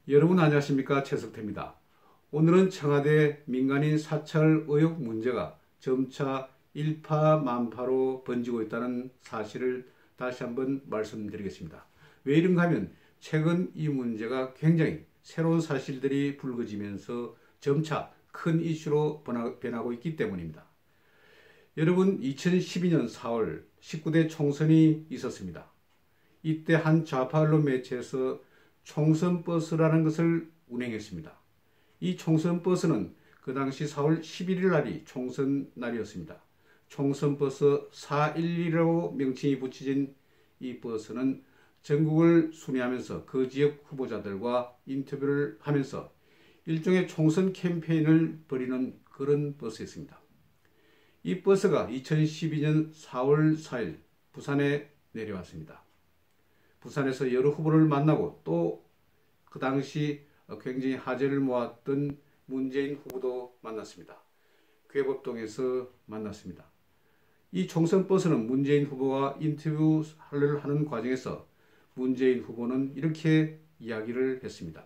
여러분 안녕하십니까, 최석태입니다. 오늘은 청와대 민간인 사찰 의혹 문제가 점차 일파만파로 번지고 있다는 사실을 다시 한번 말씀드리겠습니다. 왜 이런가 하면 최근 이 문제가 굉장히 새로운 사실들이 불거지면서 점차 큰 이슈로 변하고 있기 때문입니다. 여러분, 2012년 4월 19대 총선이 있었습니다. 이때 한 좌파 언론 매체에서 총선 버스라는 것을 운행했습니다. 이 총선 버스는 그 당시 4월 11일 날이 총선 날이었습니다. 총선 버스 411이라고 명칭이 붙여진 이 버스는 전국을 순회하면서 그 지역 후보자들과 인터뷰를 하면서 일종의 총선 캠페인을 벌이는 그런 버스였습니다. 이 버스가 2012년 4월 4일 부산에 내려왔습니다. 부산에서 여러 후보를 만나고 또 그 당시 굉장히 화제를 모았던 문재인 후보도 만났습니다. 괴법동에서 만났습니다. 이 총선 버스는 문재인 후보와 인터뷰를 하는 과정에서 문재인 후보는 이렇게 이야기를 했습니다.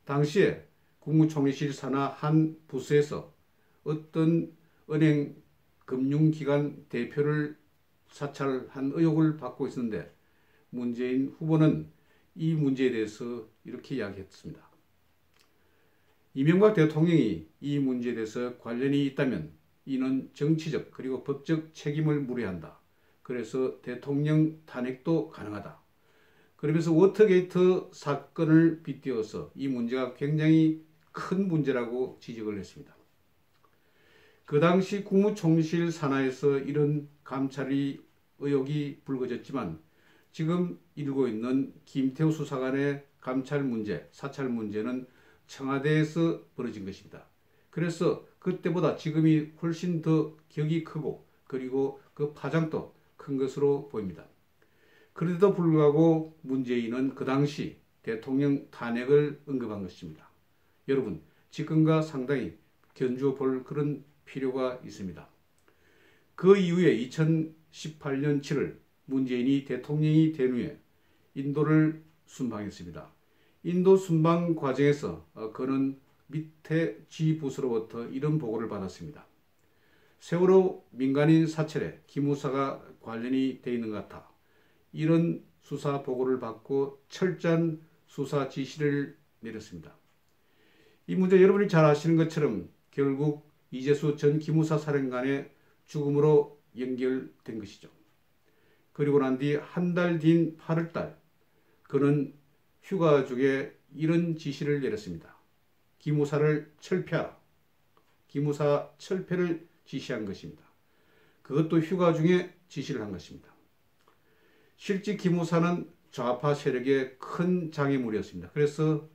당시에 국무총리실 산하 한 부서에서 어떤 은행 금융기관 대표를 사찰한 의혹을 받고 있었는데 문재인 후보는 이 문제에 대해서 이렇게 이야기했습니다. 이명박 대통령이 이 문제에 대해서 관련이 있다면 이는 정치적 그리고 법적 책임을 물어야 한다. 그래서 대통령 탄핵도 가능하다. 그러면서 워터게이트 사건을 빗대어서 이 문제가 굉장히 큰 문제라고 지적을 했습니다. 그 당시 국무총리실 산하에서 이런 감찰이 의혹이 불거졌지만 지금 일고 있는 김태우 수사관의 감찰 문제, 사찰 문제는 청와대에서 벌어진 것입니다. 그래서 그때보다 지금이 훨씬 더 격이 크고 그리고 그 파장도 큰 것으로 보입니다. 그런데도 불구하고 문재인은 그 당시 대통령 탄핵을 언급한 것입니다. 여러분, 지금과 상당히 견주어 볼 그런 필요가 있습니다. 그 이후에 2018년 7월 문재인이 대통령이 된 후에 인도를 순방했습니다. 인도 순방 과정에서 그는 밑에 지부서로부터 이런 보고를 받았습니다. 세월호 민간인 사찰에 기무사가 관련이 되어 있는 것 같아 이런 수사 보고를 받고 철저한 수사 지시를 내렸습니다. 이 문제 여러분이 잘 아시는 것처럼 결국 이재수 전 기무사 사령관의 죽음으로 연결된 것이죠. 그리고 난 뒤 한 달 뒤인 8월달 그는 휴가 중에 이런 지시를 내렸습니다. 기무사를 철폐하라. 기무사 철폐를 지시한 것입니다. 그것도 휴가 중에 지시를 한 것입니다. 실제 기무사는 좌파 세력의 큰 장애물이었습니다. 그래서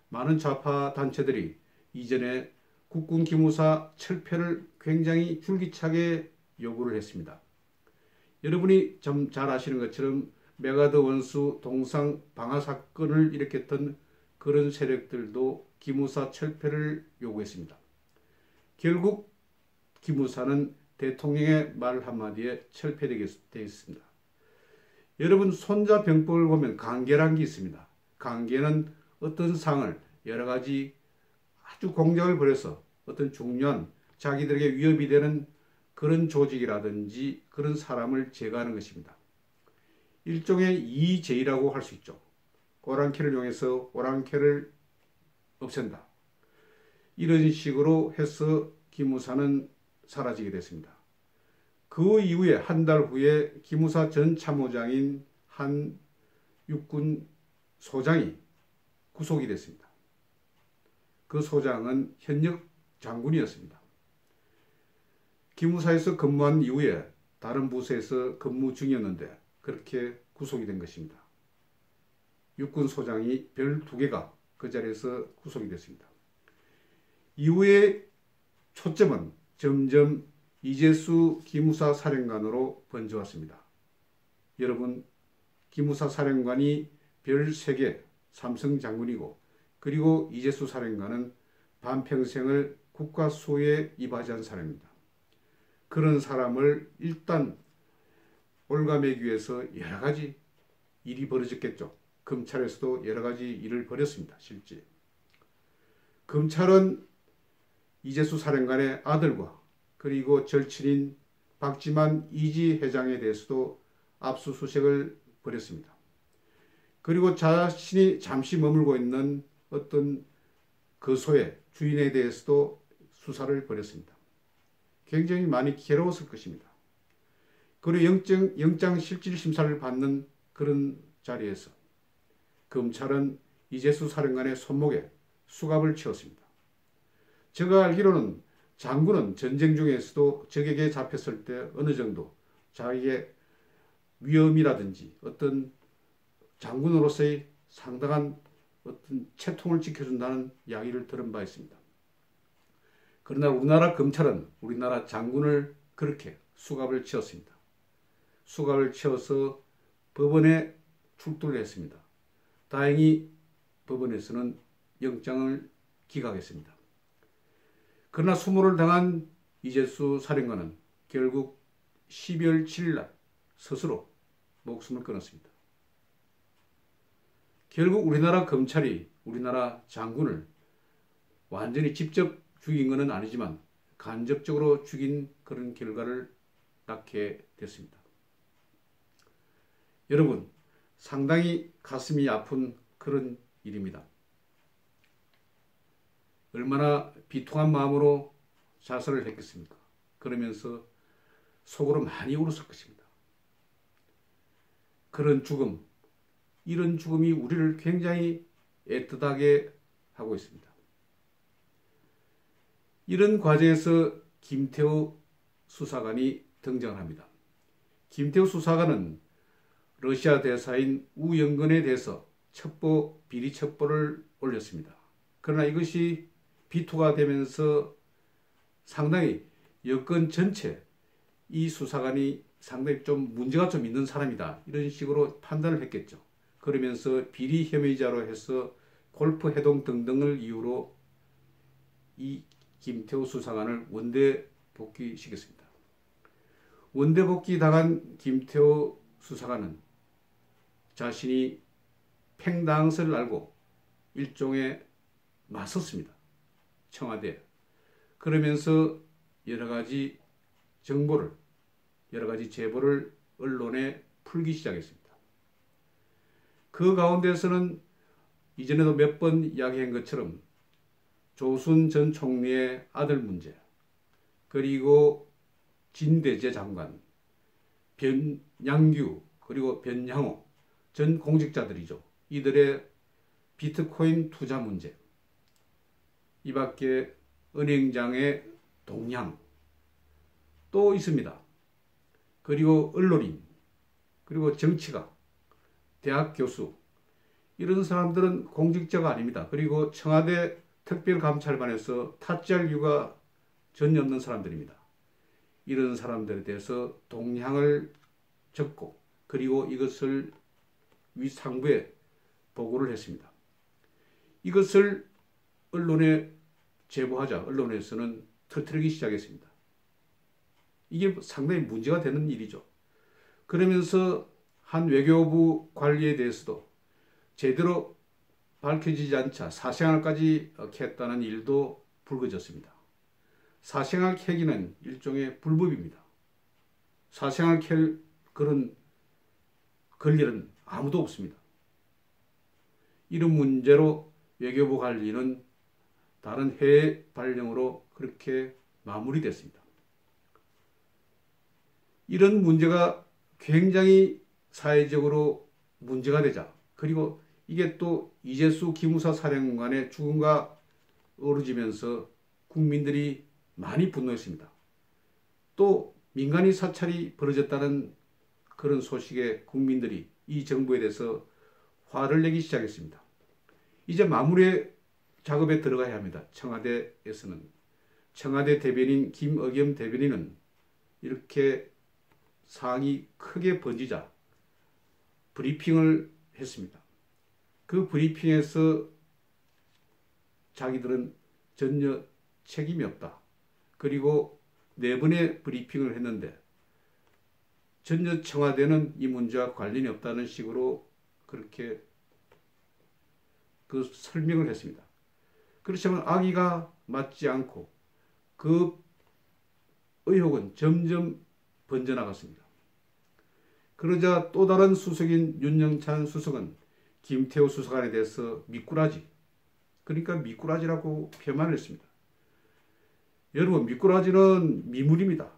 많은 좌파 단체들이 이전에 국군 기무사 철폐를 굉장히 줄기차게 요구를 했습니다. 여러분이 좀 잘 아시는 것처럼 메가더 원수 동상 방화 사건을 일으켰던 그런 세력들도 기무사 철폐를 요구했습니다. 결국 기무사는 대통령의 말 한마디에 철폐되게 되었습니다. 여러분, 손자병법을 보면 강계라는 게 있습니다. 강계는 어떤 상을 여러 가지 아주 공작을 벌여서 어떤 중요한 자기들에게 위협이 되는 그런 조직이라든지 그런 사람을 제거하는 것입니다. 일종의 이의제의라고 할 수 있죠. 오랑캐를 이용해서 오랑캐를 없앤다. 이런 식으로 해서 기무사는 사라지게 됐습니다. 그 이후에 한 달 후에 기무사 전 참모장인 한 육군 소장이 구속이 됐습니다. 그 소장은 현역 장군이었습니다. 기무사에서 근무한 이후에 다른 부서에서 근무 중이었는데 그렇게 구속이 된 것입니다. 육군 소장이 별 2개가 그 자리에서 구속이 됐습니다. 이후에 초점은 점점 이재수 기무사 사령관으로 번져왔습니다. 여러분, 기무사 사령관이 별 3개 삼성 장군이고 그리고 이재수 사령관은 반평생을 국가수호에 이바지한 사람입니다. 그런 사람을 일단 올가매기 위해서 여러 가지 일이 벌어졌겠죠. 검찰에서도 여러 가지 일을 벌였습니다. 실제 검찰은 이재수 사령관의 아들과 그리고 절친인 박지만 이지 회장에 대해서도 압수수색을 벌였습니다. 그리고 자신이 잠시 머물고 있는 어떤 거소의 주인에 대해서도 수사를 벌였습니다. 굉장히 많이 괴로웠을 것입니다. 그리고 영장실질심사를 받는 그런 자리에서 검찰은 이재수 사령관의 손목에 수갑을 채웠습니다. 제가 알기로는 장군은 전쟁 중에서도 적에게 잡혔을 때 어느 정도 자기의 위험이라든지 어떤 장군으로서의 상당한 어떤 채통을 지켜준다는 이야기를 들은 바 있습니다. 그러나 우리나라 검찰은 우리나라 장군을 그렇게 수갑을 채웠습니다. 수갑을 채워서 법원에 출두를 했습니다. 다행히 법원에서는 영장을 기각했습니다. 그러나 수모를 당한 이재수 사령관은 결국 12월 7일 날 스스로 목숨을 끊었습니다. 결국 우리나라 검찰이 우리나라 장군을 완전히 직접 죽인 것은 아니지만 간접적으로 죽인 그런 결과를 낳게 됐습니다. 여러분, 상당히 가슴이 아픈 그런 일입니다. 얼마나 비통한 마음으로 자살을 했겠습니까? 그러면서 속으로 많이 울었을 것입니다. 그런 죽음, 이런 죽음이 우리를 굉장히 애틋하게 하고 있습니다. 이런 과정에서 김태우 수사관이 등장을 합니다. 김태우 수사관은 러시아 대사인 우영건에 대해서 비리 첩보를 올렸습니다. 그러나 이것이 비토가 되면서 상당히 여권 전체 이 수사관이 상당히 좀 문제가 좀 있는 사람이다, 이런 식으로 판단을 했겠죠. 그러면서 비리 혐의자로 해서 골프 해동 등등을 이유로 이 김태우 수사관을 원대 복귀시켰습니다. 원대 복귀 당한 김태우 수사관은 자신이 팽당한 것을 알고 일종의 맞섰습니다. 청와대. 그러면서 여러 가지 정보를, 여러 가지 제보를 언론에 풀기 시작했습니다. 그 가운데서는 이전에도 몇 번 이야기한 것처럼 조순 전 총리의 아들 문제, 그리고 진대재 장관, 변양규, 그리고 변향호 전 공직자들이죠. 이들의 비트코인 투자 문제, 이 밖에 은행장의 동향 또 있습니다. 그리고 언론인, 그리고 정치가, 대학 교수, 이런 사람들은 공직자가 아닙니다. 그리고 청와대 특별감찰반에서 타짜할 이유가 전혀 없는 사람들입니다. 이런 사람들에 대해서 동향을 적고 그리고 이것을 위상부에 보고를 했습니다. 이것을 언론에 제보하자 언론에서는 터뜨리기 시작했습니다. 이게 상당히 문제가 되는 일이죠. 그러면서 한 외교부 관리에 대해서도 제대로 밝혀지지 않자 사생활까지 캤다는 일도 불거졌습니다. 사생활 캐기는 일종의 불법입니다. 사생활 캘 그런 권리는 아무도 없습니다. 이런 문제로 외교부 관리는 다른 해외 발령으로 그렇게 마무리됐습니다. 이런 문제가 굉장히 사회적으로 문제가 되자, 그리고 이게 또 이재수 기무사 사령관의 죽음과 어우러지면서 국민들이 많이 분노했습니다. 또 민간인 사찰이 벌어졌다는 그런 소식에 국민들이 이 정부에 대해서 화를 내기 시작했습니다. 이제 마무리 작업에 들어가야 합니다. 청와대에서는. 청와대 대변인 김의겸 대변인은 이렇게 사항이 크게 번지자 브리핑을 했습니다. 그 브리핑에서 자기들은 전혀 책임이 없다. 그리고 4번의 브리핑을 했는데 전혀 청와대는 이 문제와 관련이 없다는 식으로 그렇게 그 설명을 했습니다. 그렇지만 악의가 맞지 않고 그 의혹은 점점 번져나갔습니다. 그러자 또 다른 수석인 윤영찬 수석은 김태호 수사관에 대해서 미꾸라지, 그러니까 미꾸라지라고 표현을 했습니다. 여러분, 미꾸라지는 미물입니다.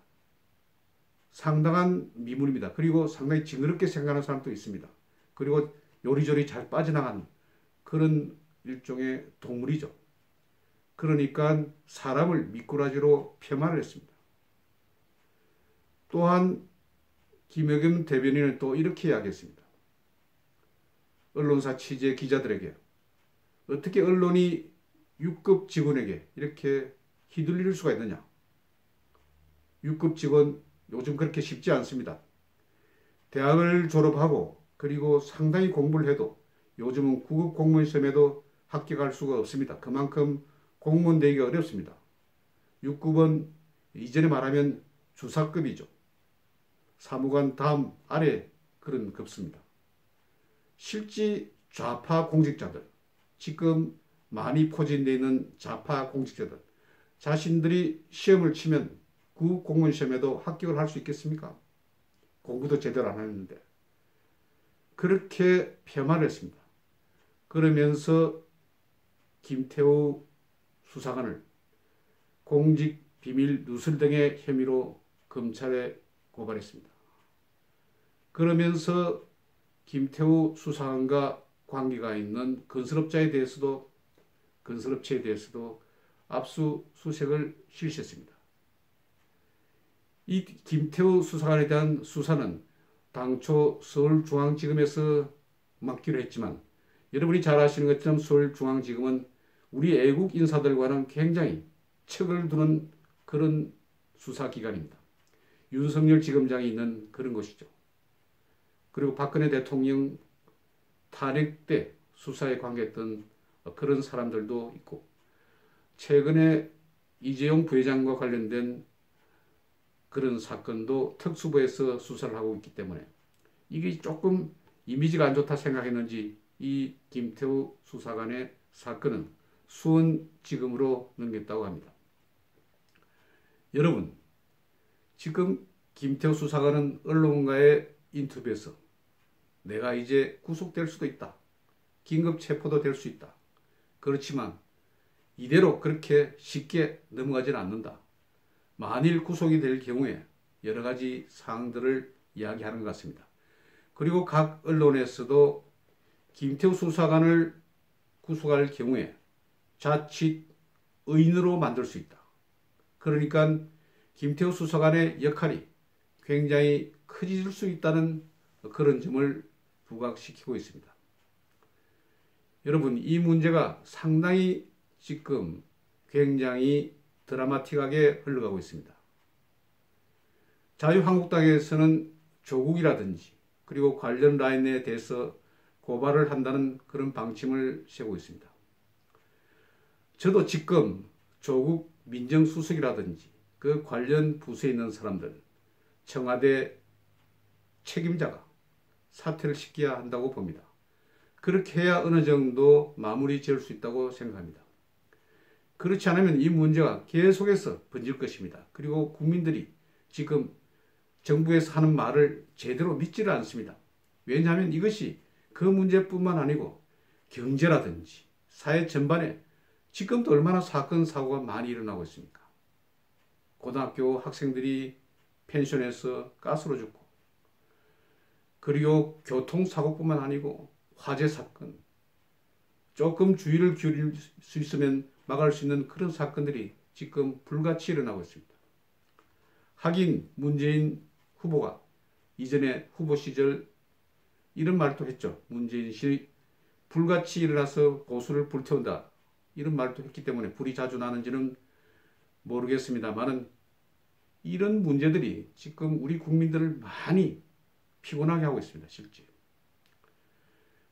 상당한 미물입니다. 그리고 상당히 징그럽게 생각하는 사람도 있습니다. 그리고 요리조리 잘 빠져나가는 그런 일종의 동물이죠. 그러니까 사람을 미꾸라지로 폄하를 했습니다. 또한 김여겸 대변인은 또 이렇게 이야기했습니다. 언론사 취재 기자들에게 어떻게 언론이 6급 직원에게 이렇게 휘둘릴 수가 있느냐. 6급 직원 요즘 그렇게 쉽지 않습니다. 대학을 졸업하고 그리고 상당히 공부를 해도 요즘은 9급 공무원 시험에도 합격할 수가 없습니다. 그만큼 공무원 되기가 어렵습니다. 6급은 이전에 말하면 주사급이죠. 사무관 다음 아래 그런 급수입니다. 실제 좌파 공직자들, 지금 많이 포진되어 있는 좌파 공직자들, 자신들이 시험을 치면 그 공무원 시험에도 합격을 할 수 있겠습니까? 공부도 제대로 안 했는데. 그렇게 폄하를 했습니다. 그러면서 김태우 수사관을 공직 비밀 누설 등의 혐의로 검찰에 고발했습니다. 그러면서 김태우 수사관과 관계가 있는 건설업체에 대해서도 압수수색을 실시했습니다. 이 김태우 수사관에 대한 수사는 당초 서울중앙지검에서 맡기로 했지만 여러분이 잘 아시는 것처럼 서울중앙지검은 우리 애국 인사들과는 굉장히 척을 두는 그런 수사기관입니다. 윤석열 지검장이 있는 그런 곳이죠. 그리고 박근혜 대통령 탄핵 때 수사에 관계했던 그런 사람들도 있고 최근에 이재용 부회장과 관련된 그런 사건도 특수부에서 수사를 하고 있기 때문에 이게 조금 이미지가 안 좋다 생각했는지 이 김태우 수사관의 사건은 수원지검으로 넘겼다고 합니다. 여러분, 지금 김태우 수사관은 언론과의 인터뷰에서 내가 이제 구속될 수도 있다. 긴급 체포도 될 수 있다. 그렇지만 이대로 그렇게 쉽게 넘어가지는 않는다. 만일 구속이 될 경우에 여러 가지 사항들을 이야기하는 것 같습니다. 그리고 각 언론에서도 김태우 수사관을 구속할 경우에 자칫 의인으로 만들 수 있다. 그러니까 김태우 수사관의 역할이 굉장히 커질 수 있다는 그런 점을 부각시키고 있습니다. 여러분, 이 문제가 상당히 지금 굉장히 드라마틱하게 흘러가고 있습니다. 자유한국당에서는 조국이라든지 그리고 관련 라인에 대해서 고발을 한다는 그런 방침을 세우고 있습니다. 저도 지금 조국 민정수석이라든지 그 관련 부서에 있는 사람들, 청와대 책임자가 사퇴를 시켜야 한다고 봅니다. 그렇게 해야 어느 정도 마무리 지을 수 있다고 생각합니다. 그렇지 않으면 이 문제가 계속해서 번질 것입니다. 그리고 국민들이 지금 정부에서 하는 말을 제대로 믿지를 않습니다. 왜냐하면 이것이 그 문제뿐만 아니고 경제라든지 사회 전반에 지금도 얼마나 사건 사고가 많이 일어나고 있습니까? 고등학교 학생들이 펜션에서 가스로 죽고 그리고 교통사고뿐만 아니고 화재 사건, 조금 주의를 기울일 수 있으면 막을 수 있는 그런 사건들이 지금 불같이 일어나고 있습니다. 하긴 문재인 후보가 이전에 후보 시절 이런 말도 했죠. 문재인 씨 불같이 일어나서 고수를 불태운다. 이런 말도 했기 때문에 불이 자주 나는지는 모르겠습니다만은 이런 문제들이 지금 우리 국민들을 많이 피곤하게 하고 있습니다. 실제.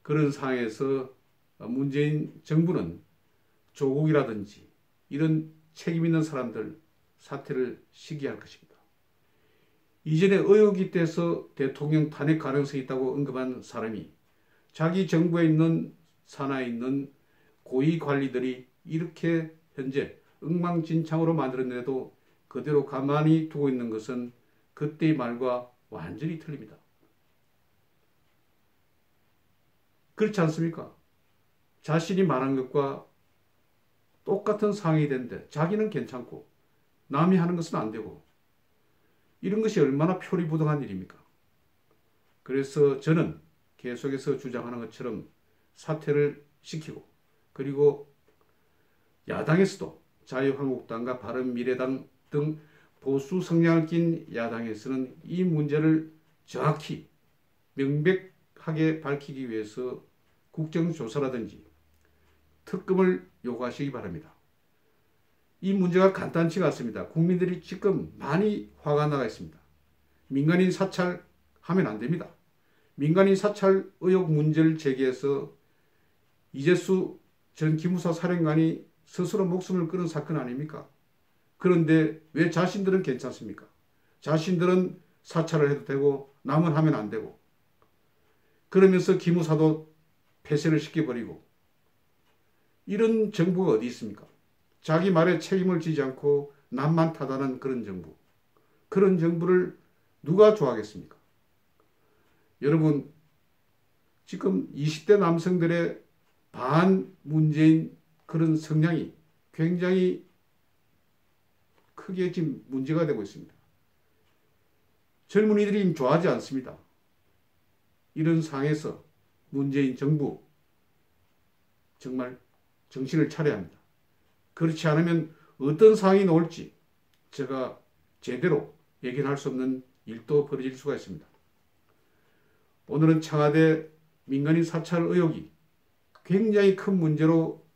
그런 상황에서 문재인 정부는 조국이라든지 이런 책임 있는 사람들 사퇴를 시기할 것입니다. 이전에 의혹이 돼서 대통령 탄핵 가능성이 있다고 언급한 사람이 자기 정부에 있는 산하에 있는 고위 관리들이 이렇게 현재 엉망진창으로 만들었는데도 그대로 가만히 두고 있는 것은 그때의 말과 완전히 틀립니다. 그렇지 않습니까? 자신이 말한 것과 똑같은 상황이 되는데 자기는 괜찮고 남이 하는 것은 안 되고, 이런 것이 얼마나 표리부동한 일입니까? 그래서 저는 계속해서 주장하는 것처럼 사퇴를 시키고, 그리고 야당에서도 자유한국당과 바른미래당 등 보수 성향을 띤 야당에서는 이 문제를 정확히 명백하게 밝히기 위해서 국정조사라든지 특검을 요구하시기 바랍니다. 이 문제가 간단치가 않습니다. 국민들이 지금 많이 화가 나가 있습니다. 민간인 사찰하면 안 됩니다. 민간인 사찰 의혹 문제를 제기해서 이재수 전 기무사 사령관이 스스로 목숨을 끊은 사건 아닙니까? 그런데 왜 자신들은 괜찮습니까? 자신들은 사찰을 해도 되고 남은 하면 안 되고, 그러면서 기무사도 폐쇄를 시켜버리고, 이런 정부가 어디 있습니까? 자기 말에 책임을 지지 않고 남만 탓하는 그런 정부. 그런 정부를 누가 좋아하겠습니까? 여러분, 지금 20대 남성들의 반문재인 그런 성향이 굉장히 크게 지금 문제가 되고 있습니다. 젊은이들이 좋아하지 않습니다. 이런 상황에서 문재인 정부 정말 정신을 차려야 합니다. 그렇지 않으면 어떤 상황이 나올지 제가 제대로 예견할 수 없는 일도 벌어질 수가 있습니다. 오늘은 청와대 민간인 사찰 의혹이 굉장히 큰 문제로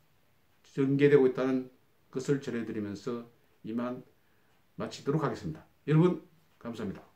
전개되고 있다는 것을 전해드리면서 이만 마치도록 하겠습니다. 여러분 감사합니다.